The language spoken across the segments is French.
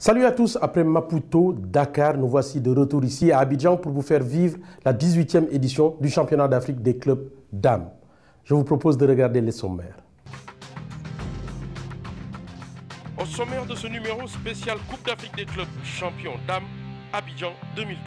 Salut à tous, après Maputo, Dakar, nous voici de retour ici à Abidjan pour vous faire vivre la 18e édition du championnat d'Afrique des clubs dames. Je vous propose de regarder les sommaires. Au sommaire de ce numéro spécial Coupe d'Afrique des clubs champions dames, Abidjan 2012.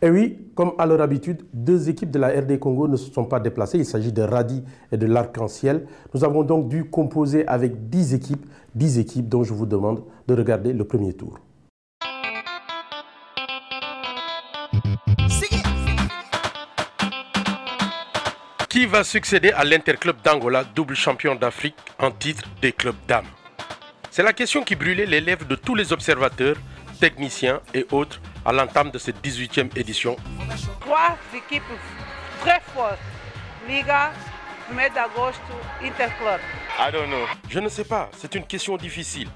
Et oui, comme à leur habitude, deux équipes de la RD Congo ne se sont pas déplacées. Il s'agit de Radi et de l'Arc-en-Ciel. Nous avons donc dû composer avec 10 équipes dont je vous demande de regarder le premier tour. Qui va succéder à l'Interclub d'Angola, double champion d'Afrique en titre des clubs dames? C'est la question qui brûlait les lèvres de tous les observateurs, techniciens et autres à l'entame de cette 18e édition. Trois équipes très fortes. Liga, 1er d'agosto, Interclub. I don't know. Je ne sais pas, c'est une question difficile.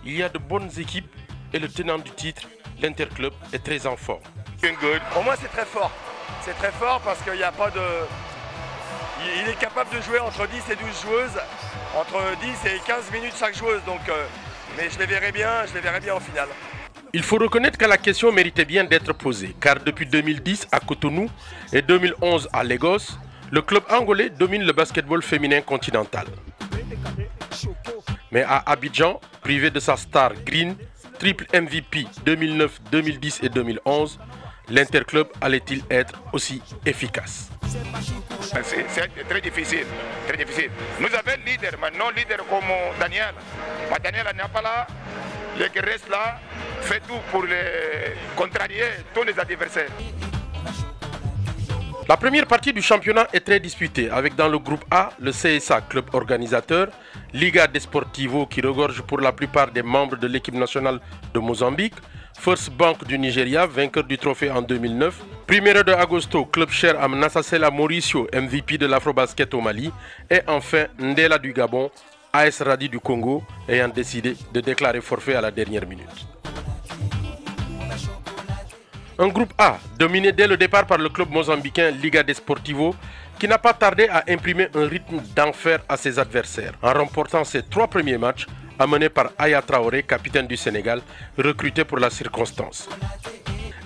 Il y a de bonnes équipes et le tenant du titre, l'Interclub, est très en forme. Pour moi, c'est très fort. C'est très fort parce qu'il n'y a pas de... Il est capable de jouer entre 10 et 12 joueuses, entre 10 et 15 minutes chaque joueuse. Donc, mais je les verrai bien en finale. Il faut reconnaître que la question méritait bien d'être posée, car depuis 2010 à Cotonou et 2011 à Lagos, le club angolais domine le basketball féminin continental. Mais à Abidjan, privé de sa star Green, triple MVP 2009, 2010 et 2011, l'Interclub allait-il être aussi efficace? C'est très difficile, très difficile. Nous avons leader, maintenant leader comme Daniel. Mais Daniel n'est pas là, les qui restent là fait tout pour les contrarier tous les adversaires. La première partie du championnat est très disputée, avec dans le groupe A le CSA, club organisateur, Liga Desportivo qui regorge pour la plupart des membres de l'équipe nationale de Mozambique, First Bank du Nigeria, vainqueur du trophée en 2009, Primero de Agosto, club cher à Nassasela Mauricio, MVP de l'Afrobasket au Mali, et enfin Ndela du Gabon, AS Radi du Congo, ayant décidé de déclarer forfait à la dernière minute. Un groupe A, dominé dès le départ par le club mozambicain Liga Desportivo, qui n'a pas tardé à imprimer un rythme d'enfer à ses adversaires, en remportant ses 3 premiers matchs, amenés par Aya Traoré, capitaine du Sénégal, recruté pour la circonstance.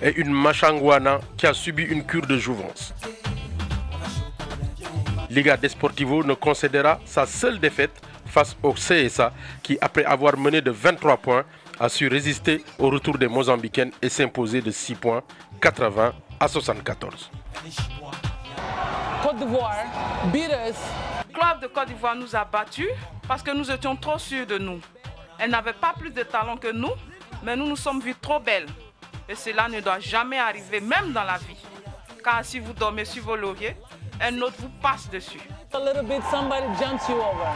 Et une Machangwana qui a subi une cure de jouvence. Liga Desportivo ne concédera sa seule défaite face au CSA, qui, après avoir mené de 23 points, a su résister au retour des Mozambicaines et s'imposer de 6 points, 80 à 74. Côte d'Ivoire, beat us. Le club de Côte d'Ivoire nous a battus parce que nous étions trop sûrs de nous. Elle n'avait pas plus de talent que nous, mais nous nous sommes vues trop belles. Et cela ne doit jamais arriver, même dans la vie. Car si vous dormez sur vos lauriers, un autre vous passe dessus. A little bit, somebody jumps you over.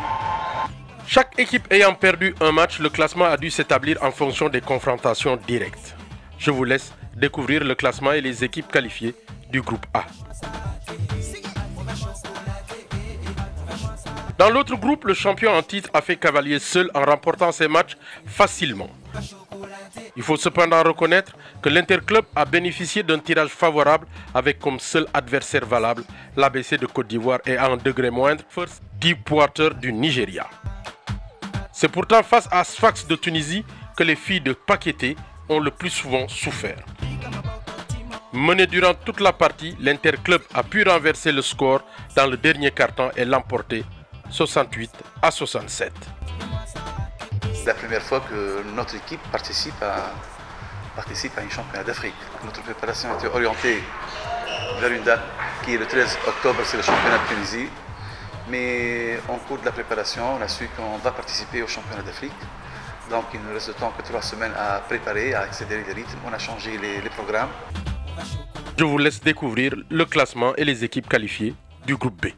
Chaque équipe ayant perdu un match, le classement a dû s'établir en fonction des confrontations directes. Je vous laisse découvrir le classement et les équipes qualifiées du groupe A. Dans l'autre groupe, le champion en titre a fait cavalier seul en remportant ses matchs facilement. Il faut cependant reconnaître que l'Interclub a bénéficié d'un tirage favorable avec comme seul adversaire valable l'ABC de Côte d'Ivoire et à un degré moindre, First Deepwater du Nigeria. C'est pourtant face à Sfax de Tunisie que les filles de Paqueté ont le plus souvent souffert. Mené durant toute la partie, l'Interclub a pu renverser le score dans le dernier quart-temps et l'emporter 68 à 67. C'est la première fois que notre équipe participe à un championnat d'Afrique. Notre préparation était orientée vers une date qui est le 13 octobre, c'est le championnat de Tunisie. Mais en cours de la préparation, on a su qu'on va participer au championnat d'Afrique. Donc il ne reste de temps que 3 semaines à préparer, à accélérer les rythmes. On a changé les programmes. Je vous laisse découvrir le classement et les équipes qualifiées du groupe B.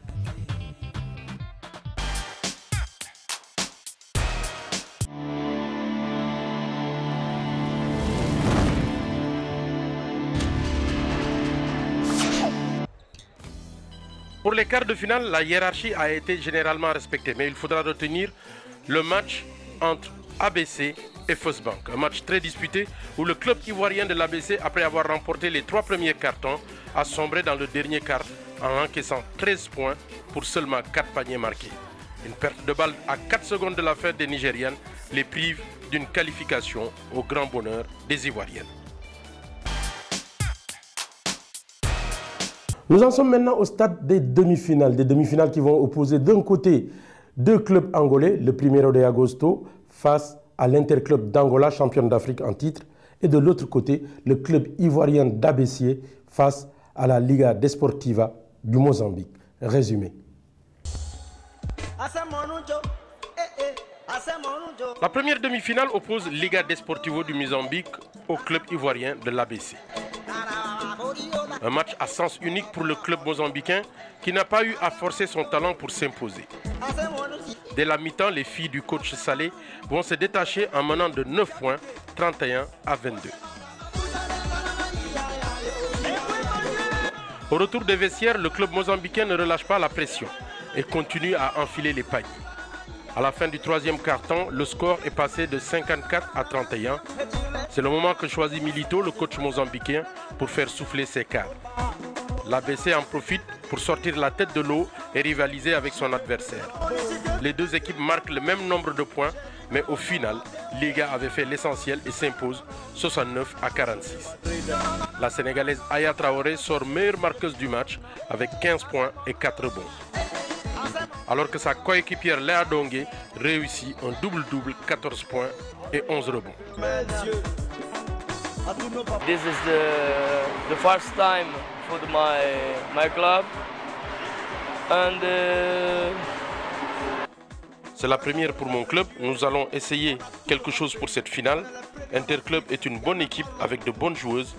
Pour les quarts de finale, la hiérarchie a été généralement respectée, mais il faudra retenir le match entre ABC et First Bank. Un match très disputé où le club ivoirien de l'ABC, après avoir remporté les 3 premiers cartons, a sombré dans le dernier quart en encaissant 13 points pour seulement 4 paniers marqués. Une perte de balle à 4 secondes de la fin des Nigériennes les prive d'une qualification au grand bonheur des Ivoiriennes. Nous en sommes maintenant au stade des demi-finales qui vont opposer d'un côté deux clubs angolais, le Primeiro de Agosto face à l'Interclub d'Angola, championne d'Afrique en titre, et de l'autre côté, le club ivoirien d'Abessié face à la Liga Desportiva du Mozambique. Résumé. La première demi-finale oppose Liga Desportivo du Mozambique au club ivoirien de l'ABC. Un match à sens unique pour le club mozambicain qui n'a pas eu à forcer son talent pour s'imposer. Dès la mi-temps, les filles du coach Salé vont se détacher en menant de 9 points, 31 à 22. Au retour des vestiaires, le club mozambicain ne relâche pas la pression et continue à enfiler les paniers. À la fin du troisième quart-temps, le score est passé de 54 à 31. C'est le moment que choisit Milito, le coach mozambicain, pour faire souffler ses cadres. L'ABC en profite pour sortir la tête de l'eau et rivaliser avec son adversaire. Les deux équipes marquent le même nombre de points, mais au final, Liga avait fait l'essentiel et s'impose 69 à 46. La Sénégalaise Aya Traoré sort meilleure marqueuse du match avec 15 points et 4 rebonds. Alors que sa coéquipière Léa Dongué réussit un double-double, 14 points et 11 rebonds. This is the first time for my club, and c'est la première pour mon club. Nous allons essayer quelque chose pour cette finale. Interclub est une bonne équipe avec de bonnes joueuses,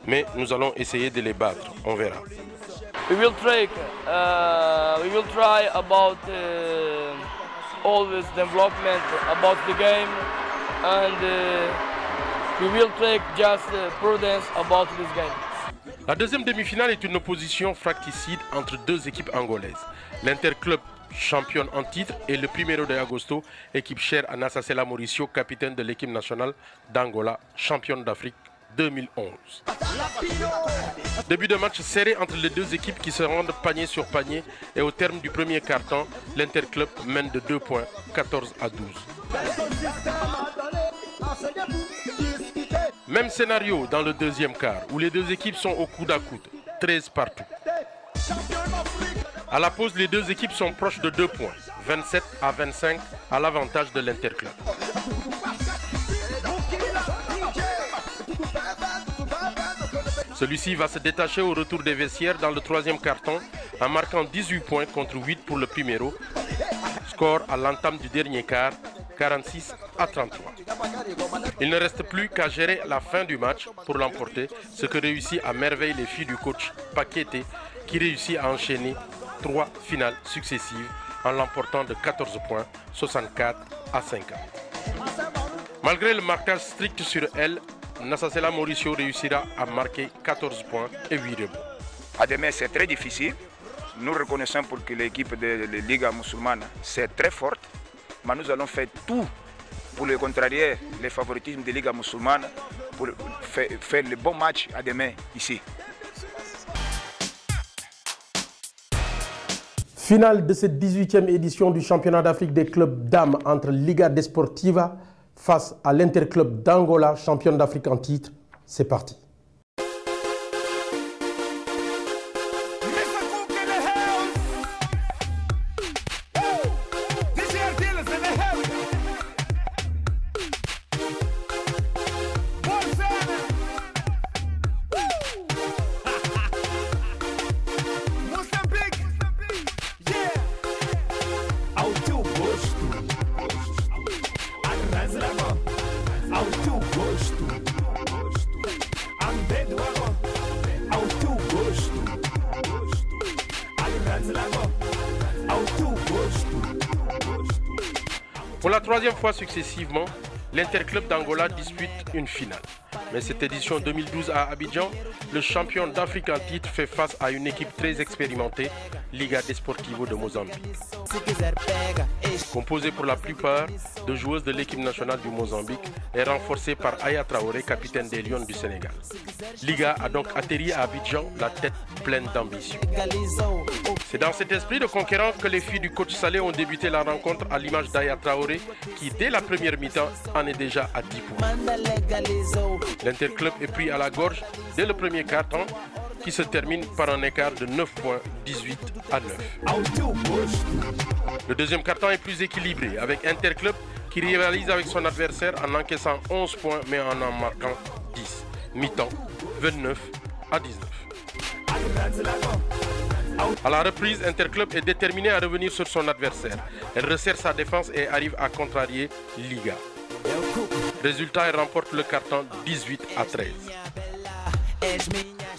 mais nous allons essayer de les battre. On verra. we will try about always development about the game, and we will take just prudence about this game. La deuxième demi-finale est une opposition fracticide entre deux équipes angolaises. L'Interclub, championne en titre, et le Primeiro de Agosto, équipe chère à Nassasela Mauricio, capitaine de l'équipe nationale d'Angola, championne d'Afrique 2011. Début de match serré entre les deux équipes qui se rendent panier sur panier, et au terme du premier quart-temps, l'Interclub mène de 2 points, 14 à 12. Même scénario dans le deuxième quart, où les deux équipes sont au coude à coude, 13 partout. À la pause, les deux équipes sont proches de 2 points, 27 à 25 à l'avantage de l'Interclub. Celui-ci va se détacher au retour des vestiaires dans le troisième quart-temps en marquant 18 points contre 8 pour le Primeiro. Score à l'entame du dernier quart, 46 à 33. Il ne reste plus qu'à gérer la fin du match pour l'emporter, ce que réussit à merveille les filles du coach Paquete, qui réussit à enchaîner 3 finales successives en l'emportant de 14 points, 64 à 50. Malgré le marquage strict sur elle, Nassasela Mauricio réussira à marquer 14 points et 8 rebonds. À demain, c'est très difficile. Nous reconnaissons pour que l'équipe de la Liga musulmane, c'est très forte. Mais nous allons faire tout pour le contrarier le favoritisme de la Liga musulmane pour faire le bon match à demain ici. Finale de cette 18e édition du championnat d'Afrique des clubs dames entre Liga Desportiva face à l'Interclub d'Angola, championne d'Afrique en titre. C'est parti. Pour la troisième fois successivement, l'Interclub d'Angola dispute une finale. Mais cette édition 2012 à Abidjan, le champion d'Afrique en titre fait face à une équipe très expérimentée, Liga Desportivo de Mozambique. Composée pour la plupart de joueuses de l'équipe nationale du Mozambique et renforcée par Aya Traoré, capitaine des Lions du Sénégal. Liga a donc atterri à Abidjan, la tête pleine d'ambition. C'est dans cet esprit de conquérant que les filles du coach Salé ont débuté la rencontre à l'image d'Aya Traoré qui, dès la première mi-temps, en est déjà à 10 points. L'Interclub est pris à la gorge dès le premier quart-temps qui se termine par un écart de 9 points, 18 à 9. Le deuxième quart-temps est plus équilibré avec Interclub qui rivalise avec son adversaire en encaissant 11 points mais en marquant 10. Mi-temps, 29 à 19. À la reprise, Interclub est déterminé à revenir sur son adversaire. Elle resserre sa défense et arrive à contrarier Liga. Résultat, elle remporte le carton 18 à 13.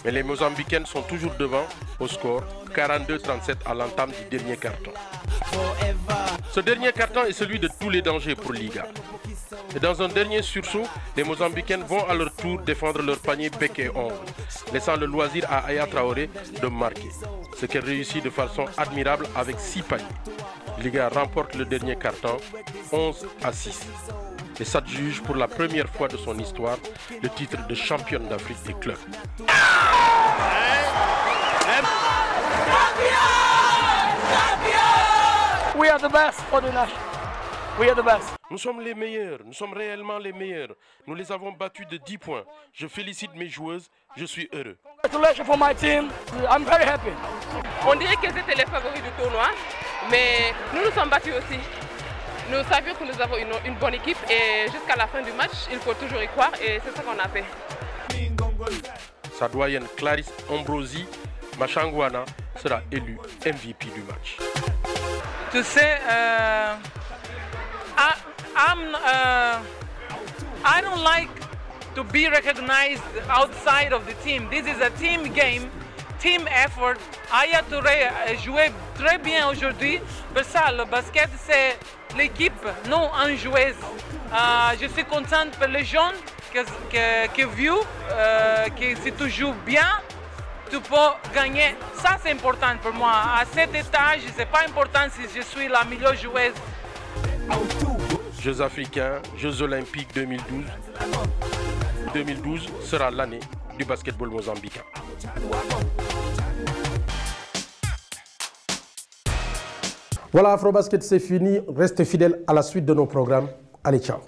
Mais les Mozambicaines sont toujours devant au score 42-37 à l'entame du dernier carton. Ce dernier carton est celui de tous les dangers pour Liga. Et dans un dernier sursaut, les Mozambicaines vont à leur tour défendre leur panier bec et ongle, laissant le loisir à Aya Traoré de marquer, ce qu'elle réussit de façon admirable avec 6 paniers. Liga remporte le dernier carton 11 à 6 et s'adjuge pour la première fois de son histoire le titre de championne d'Afrique des clubs. We are the best for the nation. We are the best. Nous sommes les meilleurs, nous sommes réellement les meilleurs. Nous les avons battus de 10 points. Je félicite mes joueuses, je suis heureux. Congratulations for my team. I'm very happy. On dirait qu'elles étaient les favoris du tournoi, mais nous nous sommes battus aussi. Nous savions que nous avons une bonne équipe et jusqu'à la fin du match, il faut toujours y croire et c'est ça qu'on a fait. Sa doyenne Clarisse Ambrosi Machangwana sera élue MVP du match. To say, I don't like to be recognized outside of the team. This is a team game, team effort. Aya Touré a joué très bien aujourd'hui. Pour ça, le basket, c'est l'équipe, non un joueuse. Je suis contente pour les jeunes qui vu que si tu joues bien, tu peux gagner. Ça, c'est important pour moi. À cet étage, ce n'est pas important si je suis la meilleure joueuse. Jeux africains, Jeux olympiques 2012. 2012 sera l'année du basketball mozambicain. Voilà, Afrobasket, c'est fini. Restez fidèles à la suite de nos programmes. Allez, ciao.